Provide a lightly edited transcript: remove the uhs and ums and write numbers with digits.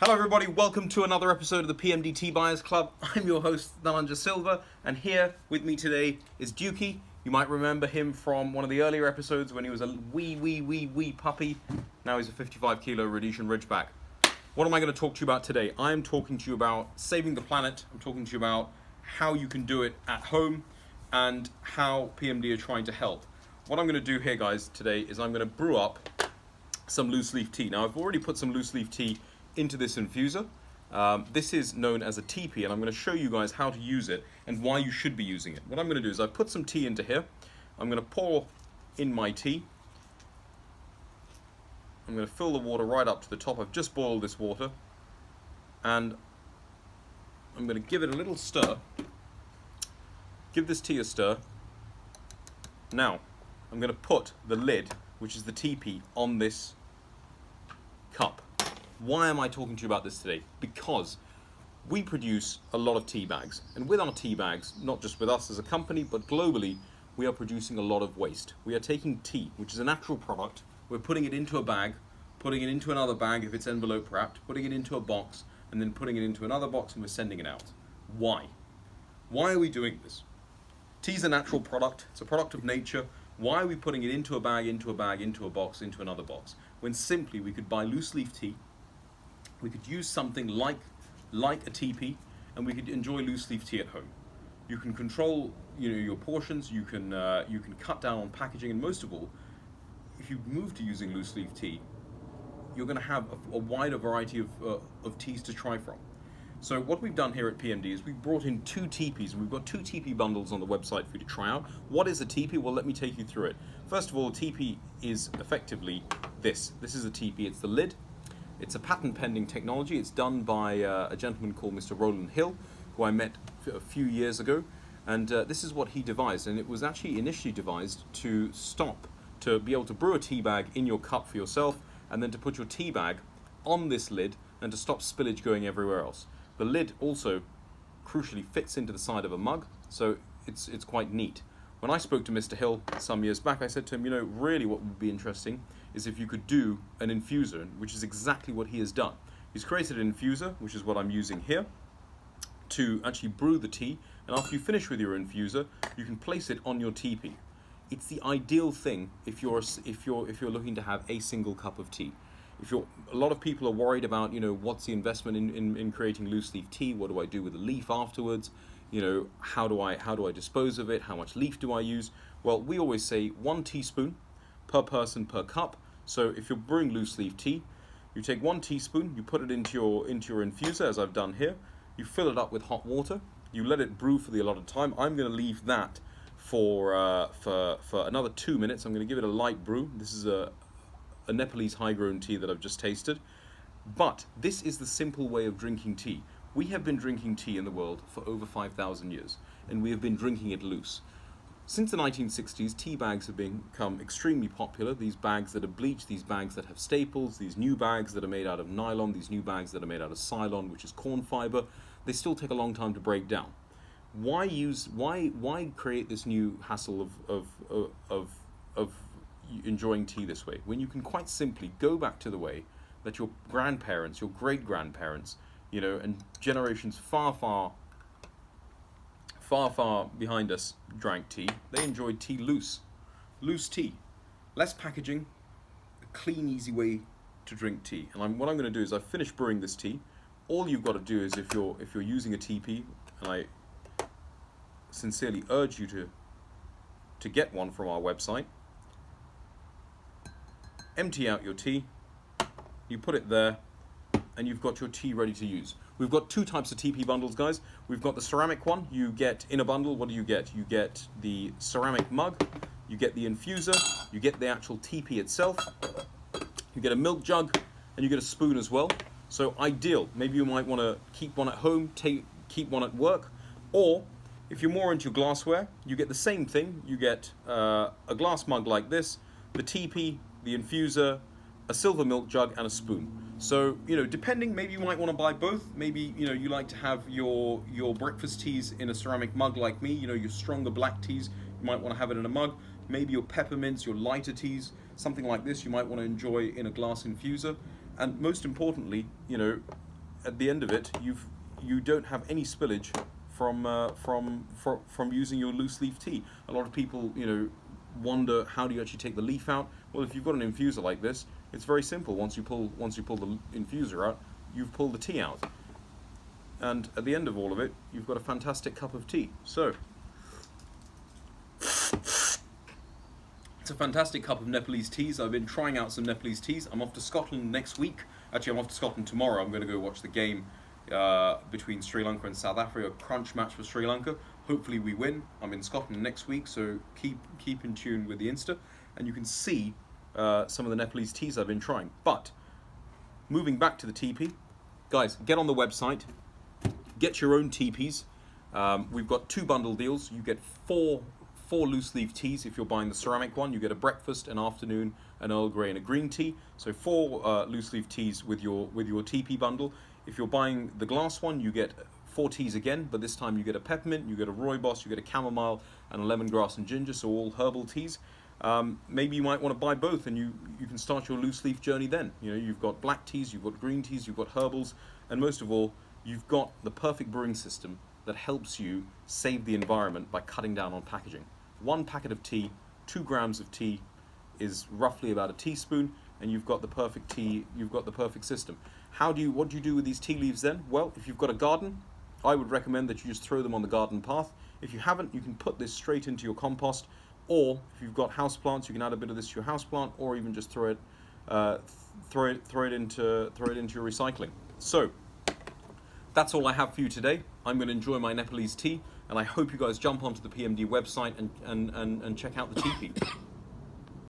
Hello everybody, welcome to another episode of the PMD Tea Buyers Club. I'm your host, Nalanja Silva, and here with me today is Dukey. You might remember him from one of the earlier episodes when he was a wee puppy. Now he's a 55 kilo Rhodesian Ridgeback. What am I going to talk to you about today? I'm talking to you about saving the planet. I'm talking to you about how you can do it at home and how PMD are trying to help. What I'm going to do here, guys, today is I'm going to brew up some loose leaf tea. Now I've already put some loose leaf tea into this infuser. This is known as a TEAPY, and I'm going to show you guys how to use it and why you should be using it. What I'm going to do is I've put some tea into here. I'm going to pour in my tea. I'm going to fill the water right up to the top. I've just boiled this water, and I'm going to give it a little stir. Give this tea a stir. Now I'm going to put the lid, which is the TEAPY, on this cup. Why am I talking to you about this today? Because we produce a lot of tea bags, and with our tea bags, not just with us as a company, but globally, we are producing a lot of waste. We are taking tea, which is a natural product, we're putting it into a bag, putting it into another bag if it's envelope wrapped, putting it into a box, and then putting it into another box, and we're sending it out. Why? Why are we doing this? Tea is a natural product, it's a product of nature. Why are we putting it into a bag, into a bag, into a box, into another box, when simply we could buy loose leaf tea? We could use something like a TEAPY, and we could enjoy loose leaf tea at home. You can control, your portions. You can cut down on packaging, and most of all, if you move to using loose leaf tea, you're going to have a wider variety of teas to try from. So what we've done here at PMD is we've brought in two TEAPYs, and we've got two TEAPY bundles on the website for you to try out. What is a TEAPY? Well, let me take you through it. First of all, a TEAPY is effectively this. This is a TEAPY. It's the lid. It's a patent pending technology. It's done by a gentleman called Mr. Roland Hill, who I met a few years ago. And this is what he devised. And it was actually initially devised to be able to brew a tea bag in your cup for yourself, and then to put your tea bag on this lid and to stop spillage going everywhere else. The lid also crucially fits into the side of a mug, so it's quite neat. When I spoke to Mr. Hill some years back, I said to him, really what would be interesting is if you could do an infuser, which is exactly what he has done. He's created an infuser, which is what I'm using here, to actually brew the tea, and after you finish with your infuser, you can place it on your TEAPY. It's the ideal thing if you're looking to have a single cup of tea. A lot of people are worried about, what's the investment in creating loose leaf tea? What do I do with the leaf afterwards? How do I dispose of it? How much leaf do I use? Well, we always say 1 teaspoon per person per cup. So if you're brewing loose leaf tea, you take 1 teaspoon, you put it into your infuser, as I've done here. You fill it up with hot water. You let it brew for the allotted time. I'm going to leave that for another 2 minutes. I'm going to give it a light brew. This is a Nepalese high-grown tea that I've just tasted. But this is the simple way of drinking tea. We have been drinking tea in the world for over 5,000 years, and we have been drinking it loose. Since the 1960s, tea bags have become extremely popular. These bags that are bleached, these bags that have staples, these new bags that are made out of nylon, these new bags that are made out of Ceylon, which is corn fiber, they still take a long time to break down. Why create this new hassle of enjoying tea this way, when you can quite simply go back to the way that your grandparents, your great-grandparents, and generations far behind us drank tea. They enjoyed tea loose tea, less packaging, a clean, easy way to drink tea. And what I'm going to do is I've finished brewing this tea. All you've got to do is if you're using a TEAPY, and I sincerely urge you to get one from our website, empty out your tea, you put it there, and you've got your tea ready to use. We've got 2 types of TEAPY bundles, guys. We've got the ceramic one. You get in a bundle, what do you get? You get the ceramic mug, you get the infuser, you get the actual TEAPY itself, you get a milk jug, and you get a spoon as well. So ideal. Maybe you might want to keep one at home, keep one at work, or if you're more into glassware, you get the same thing. You get a glass mug like this, the TEAPY, the infuser, a silver milk jug, and a spoon. So, depending, maybe you might want to buy both. Maybe, you like to have your breakfast teas in a ceramic mug like me, your stronger black teas, you might want to have it in a mug. Maybe your peppermints, your lighter teas, something like this, you might want to enjoy in a glass infuser. And most importantly, at the end of it, you don't have any spillage from using your loose leaf tea. A lot of people, wonder, how do you actually take the leaf out? Well, if you've got an infuser like this, it's very simple. Once you pull the infuser out, you've pulled the tea out, and at the end of all of it, you've got a fantastic cup of tea. So it's a fantastic cup of Nepalese teas. I've been trying out some Nepalese teas. I'm off to Scotland next week. Actually, I'm off to Scotland tomorrow. I'm going to go watch the game between Sri Lanka and South Africa, a crunch match for Sri Lanka. Hopefully we win. I'm in Scotland next week, so keep in tune with the Insta, and you can see some of the Nepalese teas I've been trying. But moving back to the TEAPY, guys, get on the website, get your own teepees. We've got 2 bundle deals. You get four loose leaf teas. If you're buying the ceramic one, you get a breakfast, an afternoon, an Earl Grey, and a green tea. So 4 loose leaf teas with your TEAPY bundle. If you're buying the glass one, you get 4 teas again, but this time you get a peppermint, you get a rooibos, you get a chamomile, and a lemongrass and ginger, so all herbal teas. Maybe you might want to buy both, and you can start your loose leaf journey then. You've got black teas, you've got green teas, you've got herbals, and most of all, you've got the perfect brewing system that helps you save the environment by cutting down on packaging. 1 packet of tea, 2 grams of tea is roughly about a teaspoon, and you've got the perfect tea, you've got the perfect system. What do you do with these tea leaves then? Well, if you've got a garden, I would recommend that you just throw them on the garden path. If you haven't, you can put this straight into your compost, or if you've got houseplants, you can add a bit of this to your houseplant, or even just throw it into your recycling. So that's all I have for you today. I'm going to enjoy my Nepalese tea, and I hope you guys jump onto the PMD website and check out the TEAPY.